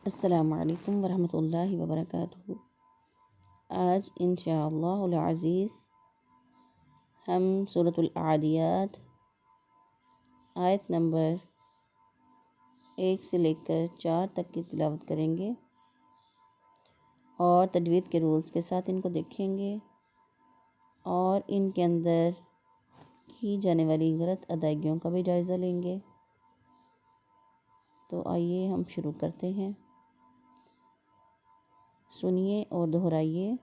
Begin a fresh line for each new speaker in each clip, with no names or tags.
السلام علیکم ورحمۃ اللہ وبرکاتہ۔ آج انشاءاللہ العزیز ہم سورۃ العادیات آیت نمبر 1 سے لے کر 4 تک کی تلاوت کریں گے اور تجوید کے رولز کے ساتھ ان کو دیکھیں گے اور ان کے اندر کی جانے والی غلط ادائیگیوں کا بھی جائزہ لیں گے۔ تو آئیے ہم شروع کرتے ہیں، سنیے اور دہرائیے۔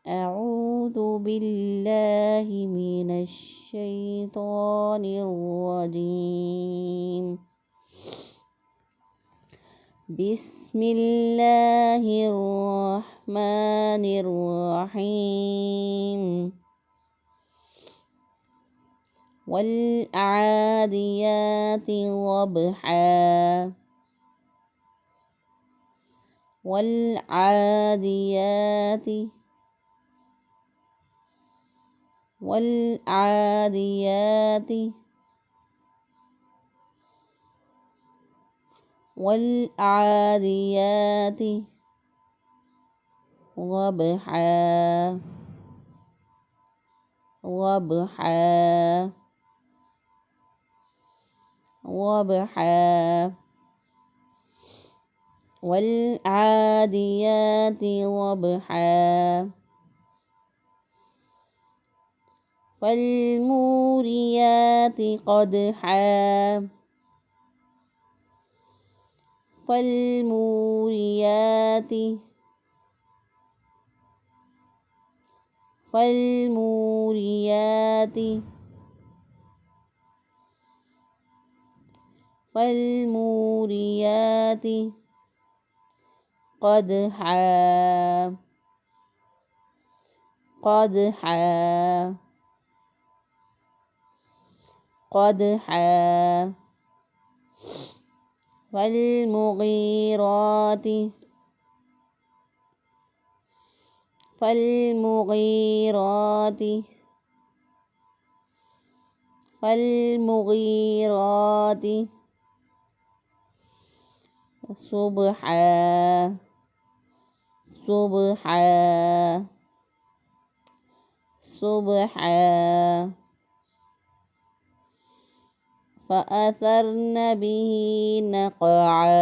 اعوذ باللہ من الشیطان الرجیم، بسم اللہ الرحمن الرحیم، والعادیات ضبحا، والعادیات والعادیات والعادیات ضبحا ضبحا ضبحا، والعادیات ضبحا، فالموریات قدحا، فالموریات فالموریات فالموریات قدحا قدحا قدحا، فالمغیرات فالمغیرات فالمغیرات صبحا صبحا صبحا، فأثرن به نقعا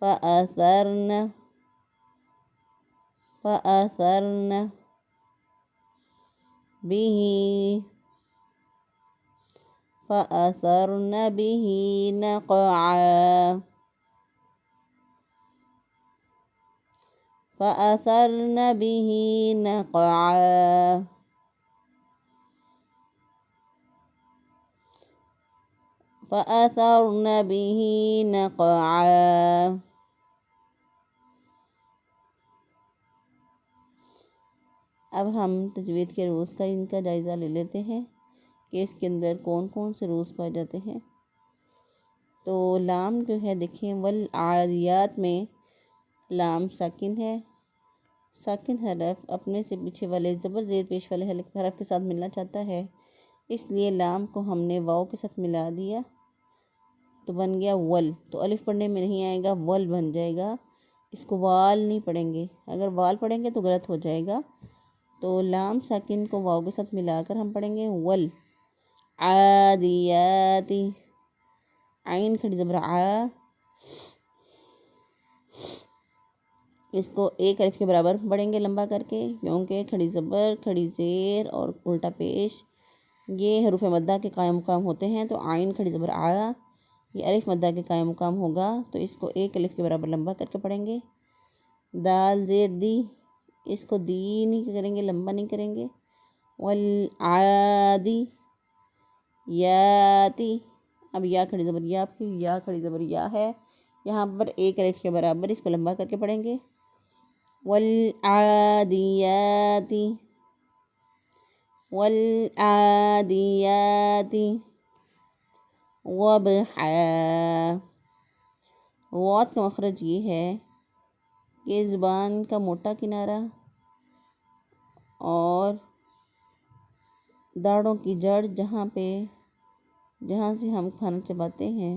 فأثرن به فأثرن به نقعا فأثرن به نقعا، فأثرن به نقعا۔ اب ہم تجوید کے روز کا ان کا جائزہ لے لیتے ہیں کہ اس کے اندر کون کون سے روز پائے جاتے ہیں۔ تو لام جو ہے دیکھیں، والعادیات میں لام ساکن ہے، ساکن حرف اپنے سے پیچھے والے زبر زیر پیش والے حرف کے ساتھ ملنا چاہتا ہے، اس لیے لام کو ہم نے واو کے ساتھ ملا دیا تو بن گیا ول۔ تو الف پڑھنے میں نہیں آئے گا، ول بن جائے گا، اس کو وال نہیں پڑھیں گے، اگر وال پڑھیں گے تو غلط ہو جائے گا۔ تو لام ساکن کو واو کے ساتھ ملا کر ہم پڑھیں گے ول عادیات، عین کھڑی زبر آ، اس کو ایک الف کے برابر پڑھیں گے لمبا کر کے، کیونکہ کھڑی زبر، کھڑی زیر اور الٹا پیش یہ حروف مدہ کے قائم مقام ہوتے ہیں۔ تو عین کھڑی زبر آ یہ الف مدہ کے قائم مقام ہوگا، تو اس کو ایک الف کے برابر لمبا کر کے پڑھیں گے۔ دال زیر دی، اس کو دی نہیں کریں گے، لمبا نہیں کریں گے۔ والعادی یاتی، اب یا کھڑی زبر یا، پھر یا کھڑی زبر یا ہے، یہاں پر ایک الف کے برابر اس کو لمبا کر کے پڑھیں گے۔ والعادیات والعادیات ضبحا، غوت کا مخرج یہ ہے کہ زبان کا موٹا کنارہ اور داڑھوں کی جڑ جہاں سے ہم کھانا چباتے ہیں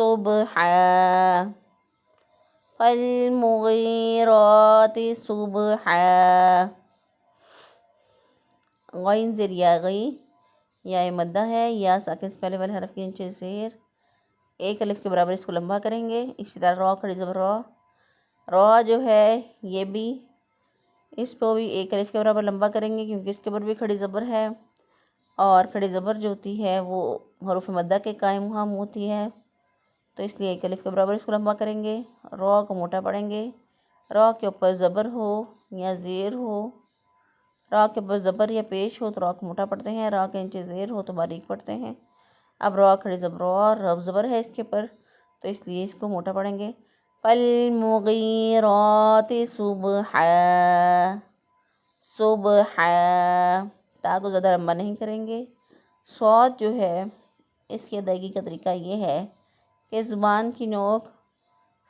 صبحا فالمغیرات صبحا غین زیر یا غی یا مدہ ہے یا ساکن سے پہلے والے حرف کی نیچے زیر ایک الف کے برابر اس کو لمبا کریں گے. اسی طرح را کھڑی زبر را جو ہے یہ بھی اس کو بھی ایک الف کے برابر لمبا کریں گے کیونکہ اس کے اوپر بھی کھڑی زبر ہے اور کھڑی زبر جو ہوتی ہے وہ حروف مدہ کے قائم ہم ہوتی ہے تو اس لیے ایک الف کے برابر اس کو لمبا کریں گے. را کو موٹا پڑھیں گے. را کے اوپر زبر ہو یا زیر ہو را کے اوپر زبر یا پیش ہو تو را کو موٹا پڑھتے ہیں. را کے نیچے زیر ہو تو باریک پڑھتے ہیں. اب را کھڑی زبر اور رب زبر ہے اس کے اوپر تو اس لیے اس کو موٹا پڑھیں گے. فالمغیرات صبحا صبحا تا کو زیادہ لمبا نہیں کریں گے. صاد جو ہے اس کی ادائیگی کا طریقہ یہ ہے کہ زبان کی نوک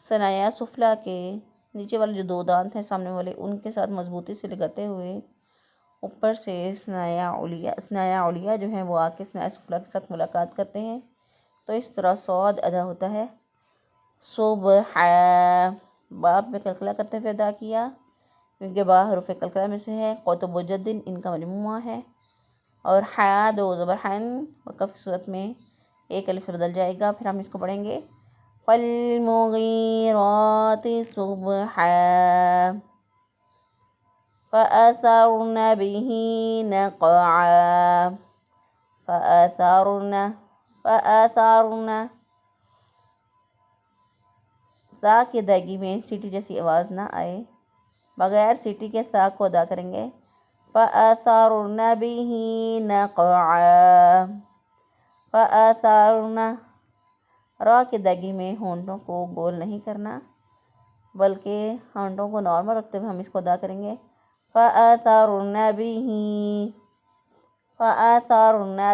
ثنایا سفلا کے نیچے والے جو دو دانت ہیں سامنے والے ان کے ساتھ مضبوطی سے لگاتے ہوئے اوپر سے ثنایا علیا جو ہیں وہ آ کے ثنایا سفلا کے ساتھ ملاقات کرتے ہیں تو اس طرح صاد ادا ہوتا ہے. صبحا باب میں قلقلہ کرتے ہوئے ادا کیا کیونکہ با حروف قلقلہ میں سے ہے. قطب و جد ان کا مجموعہ ہے اور حا دو زبر حن وقف کی صورت میں ایک الف سے بدل جائے گا. پھر ہم اس کو پڑھیں گے فالمغیرات صبحا فأثرن به نقعا فأثرن سا کی ادائیگی میں سیٹی جیسی آواز نہ آئے بغیر سیٹی کے سا کو ادا کریں گے. فأثرن به نقعا فأثرن را کی ادائیگی میں ہونٹوں کو گول نہیں کرنا بلکہ ہونٹوں کو نارمل رکھتے ہوئے ہم اس کو ادا کریں گے. فأثرن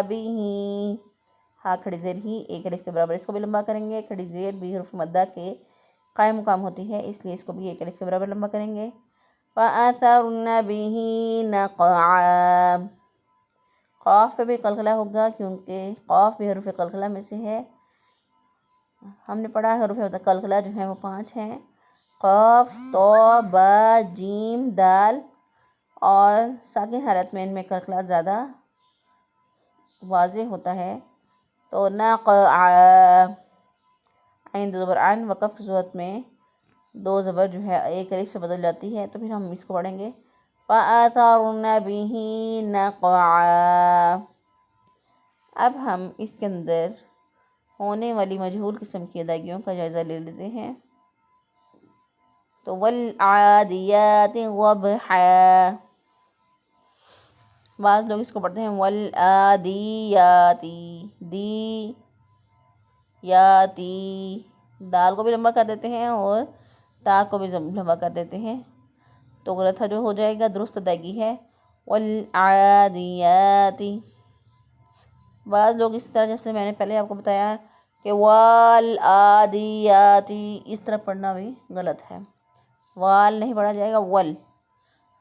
به ہا کھڑی زیر ہی ایک الف کے برابر اس کو بھی لمبا کریں گے. کھڑی زیر بھی حروف مدہ کے قائم مقام ہوتی ہے اس لیے اس کو بھی ایک الف کے برابر لمبا کریں گے. فأثرن به نقعا قاف پہ بھی قلقلہ ہوگا کیونکہ قاف بھی حروف قلقلہ میں سے ہے. ہم نے پڑھا حروف قلقلہ جو ہیں وہ 5 ہیں قاف طا با جیم دال اور ساکن حالت میں ان میں قلقلہ زیادہ واضح ہوتا ہے تو نقعا عین دو زبر عن وقف کی صورت میں دو زبر جو ہے ایک الف سے بدل جاتی ہے تو پھر ہم اس کو پڑھیں گے فأثرن به نقعا. اب ہم اس کے اندر ہونے والی مجہول قسم کی ادائیگیوں کا جائزہ لے لیتے ہیں. تو والعادیات ضبحا بعض لوگ اس کو پڑھتے ہیں والعادیاتی دی یاتی دال کو بھی لمبا کر دیتے ہیں اور تا کو بھی لمبا کر دیتے ہیں تو غلط جو ہو جائے گا. درست ادائیگی ہے والعادیاتی. بعض لوگ اس طرح جیسے میں نے پہلے آپ کو بتایا کہ والعادیاتی اس طرح پڑھنا بھی غلط ہے. وال نہیں پڑھا جائے گا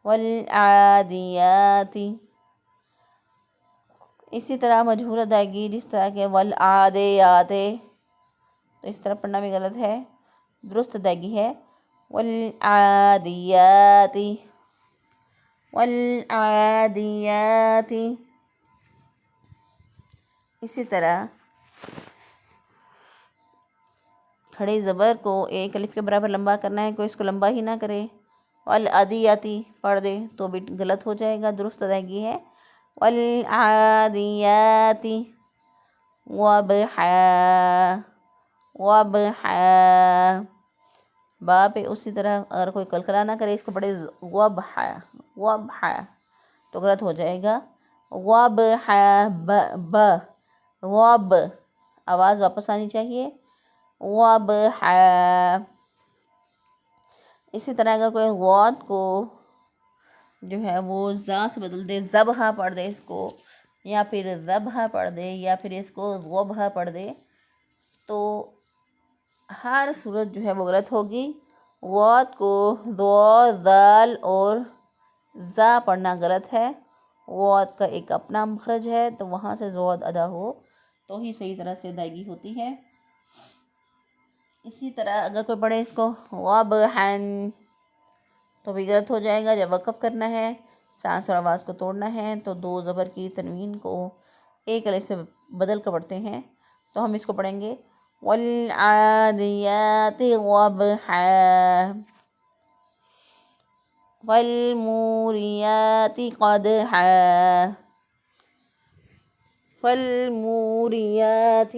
والعادیاتی. اسی طرح مجہول ادائیگی جس طرح کہ والعادیات تو اس طرح پڑھنا بھی غلط ہے. درست ادائیگی ہے والعادیات. اسی طرح کھڑی زبر کو ایک الف کے برابر لمبا کرنا ہے کوئی اس کو لمبا ہی نہ کرے والعادیاتی پڑھ دے تو بھی غلط ہو جائے گا. درست ادائیگی ہے والعادیات ضبحا. با پہ اسی طرح اگر کوئی قلقلہ نہ کرے اس کو پڑھے ضبحا تو غلط ہو جائے گا. ضبحا غب آواز واپس آنی چاہیے ضبحا. اسی طرح اگر کوئی غوت کو جو ہے وہ زا سے بدل دے ذبحا پڑھ دے اس کو یا پھر ذبحا پڑھ دے یا پھر اس کو ضبحا پڑھ دے تو ہر صورت جو ہے وہ غلط ہوگی. غوت کو ضا ذال اور زا پڑھنا غلط ہے. غوت کا ایک اپنا مخرج ہے تو وہاں سے ضاد ادا ہو تو ہی صحیح طرح سے ادائیگی ہوتی ہے. اسی طرح اگر کوئی پڑھے اس کو وابحن تو بھی غلط ہو جائے گا. جب وقف کرنا ہے، سانس اور آواز کو توڑنا ہے، تو دو زبر کی تنوین کو ایک الف سے بدل کر پڑھتے ہیں. تو ہم اس کو پڑھیں گے والعادیات ضبحا فالموریات قدحا فالموریات.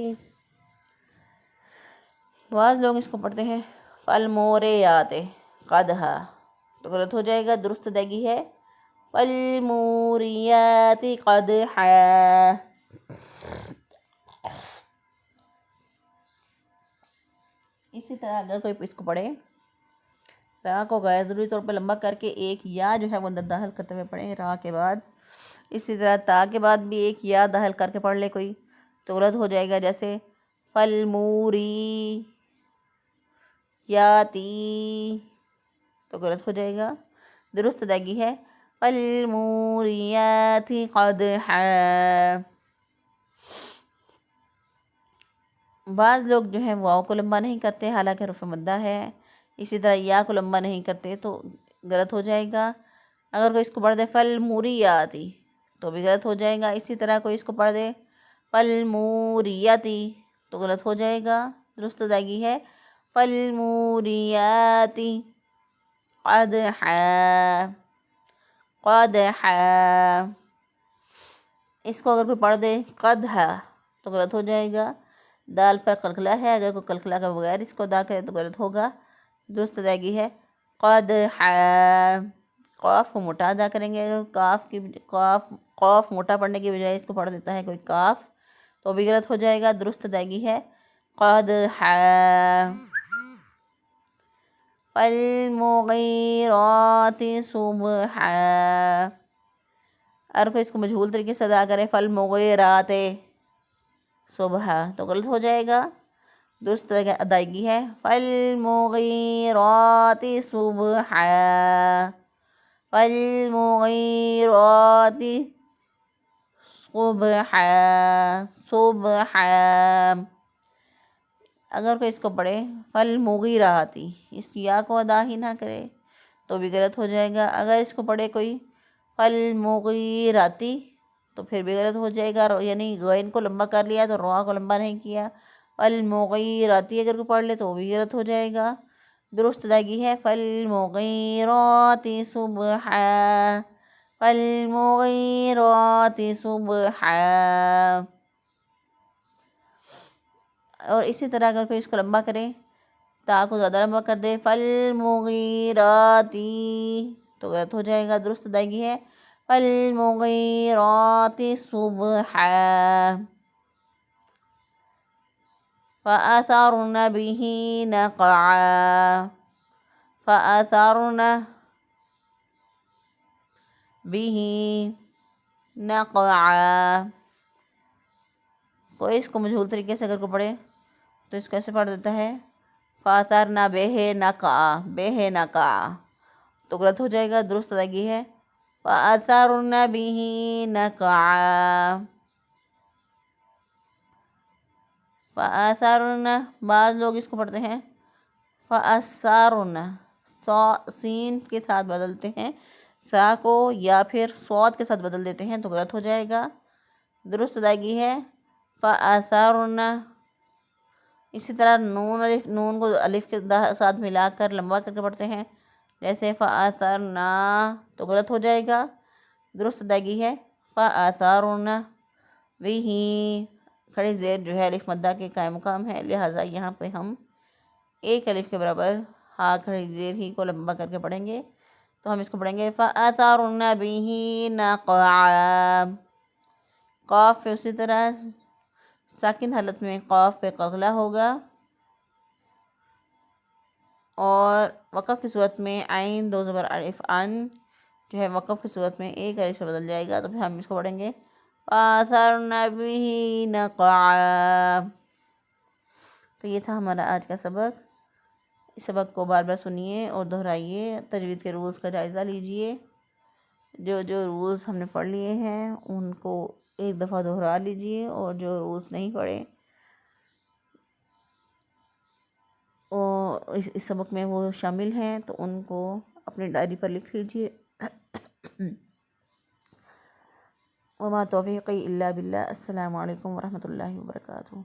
بعض لوگ اس کو پڑھتے ہیں فالموریات قدحا، تو غلط ہو جائے گا. درست ادائیگی ہے فالموریات قدحا. اسی طرح اگر کوئی اس کو پڑھے، را کو غیر ضروری طور پر لمبا کر کے ایک یا جو ہے وہ اندر داخل کرتے ہوئے پڑھیں را کے بعد. اسی طرح تا کے بعد بھی ایک یا داخل کر کے پڑھ لے کوئی تو غلط ہو جائے گا. جیسے فالموری یاتی، تو غلط ہو جائے گا. درست ادائیگی ہے فالموریات قدحا. بعض لوگ جو ہیں واو کو لمبا نہیں کرتے حالانکہ حرف مدہ ہے. اسی طرح یا کو لمبا نہیں کرتے تو غلط ہو جائے گا. اگر کوئی اس کو پڑھ دے فالموریاتی تو بھی غلط ہو جائے گا. اسی طرح کوئی اس کو پڑھ دے فالموریاتی تو غلط ہو جائے گا. درست ادائیگی ہے فالموریاتی قدحا قدحا. اس کو اگر کوئی پڑھ دے قدحا تو غلط ہو جائے گا. دال پر قلقلہ ہے، اگر کوئی قلقلہ کا بغیر اس کو ادا کرے تو غلط ہوگا. درست ادائیگی ہے قدحا. قاف کو موٹا ادا کریں گے. اگر قاف موٹا پڑھنے کی بجائے اس کو پڑھ دیتا ہے کوئی کاف تو بھی غلط ہو جائے گا. درست ادائیگی ہے قدحا. فالمغیرات صبحا، اگر کوئی اس کو مجہول طریقے سے ادا کرے فالمغیرات صبحا تو غلط ہو جائے گا. درست ادائیگی ہے فالمغیرات صبحا فالمغیرات صبحا صبحا. اگر کوئی اس کو پڑھے فالمغیراتی، اس کی یا کو ادا ہی نہ کرے تو بھی غلط ہو جائے گا. اگر اس کو پڑھے کوئی فالمغیراتی تو پھر بھی غلط ہو جائے گا. یعنی غین کو لمبا کر لیا تو را کو لمبا نہیں کیا. فالمغیراتی اگر کوئی پڑھ لے تو بھی غلط ہو جائے گا. درست ادائیگی ہے فالمغیرات صبحا فالمغیرات صبحا. اور اسی طرح اگر کوئی اس کو لمبا کرے، تا کو زیادہ لمبا کر دے فالمغیراتی تو غلط ہو جائے گا. درست ادائیگی ہے فالمغیرات صبحا فأثرن به نقعا فأثرن به نقعا. کوئی اس کو مجہول طریقے سے اگر کو پڑھے تو اس کو ایسے پڑھ دیتا ہے فأثرن به نقعا به نقعا تو غلط ہو جائے گا. درست ادائیگی ہے فأثرن به نقعا فأثرن. بعض لوگ اس کو پڑھتے ہیں فأثرن، سین کے ساتھ بدلتے ہیں سا کو یا پھر صاد کے ساتھ بدل دیتے ہیں تو غلط ہو جائے گا. درست ادائیگی ہے فأثرن. اسی طرح نون کو الف کے ساتھ ملا کر لمبا کر کے پڑھتے ہیں جیسے فأثرنا تو غلط ہو جائے گا. درست ادائیگی ہے فأثرن به. کھڑی زیر جو ہے الف مدہ کے قائم مقام ہے، لہٰذا یہاں پہ ہم ایک الف کے برابر ہا کھڑی زیر ہی کو لمبا کر کے پڑھیں گے. تو ہم اس کو پڑھیں گے فأثرن به نقعا. قاف پہ اسی طرح ساکن حالت میں قاف پہ قلقلہ ہوگا، اور وقف کی صورت میں عین دو زبر الف ان جو ہے وقف کی صورت میں ایک الف سے بدل جائے گا. تو پھر ہم اس کو پڑھیں گے فأثرن به نقعا. تو یہ تھا ہمارا آج کا سبق. اس سبق کو بار بار سنیے اور دہرائیے. تجوید کے رولز کا جائزہ لیجئے. جو رولز ہم نے پڑھ لیے ہیں ان کو ایک دفعہ دہرا لیجئے، اور جو رولز نہیں پڑھے اس سبق میں وہ شامل ہیں تو ان کو اپنی ڈائری پر لکھ لیجیے۔ وما توفیقی الا باللہ۔ السلام علیکم ورحمۃ اللہ وبرکاتہ۔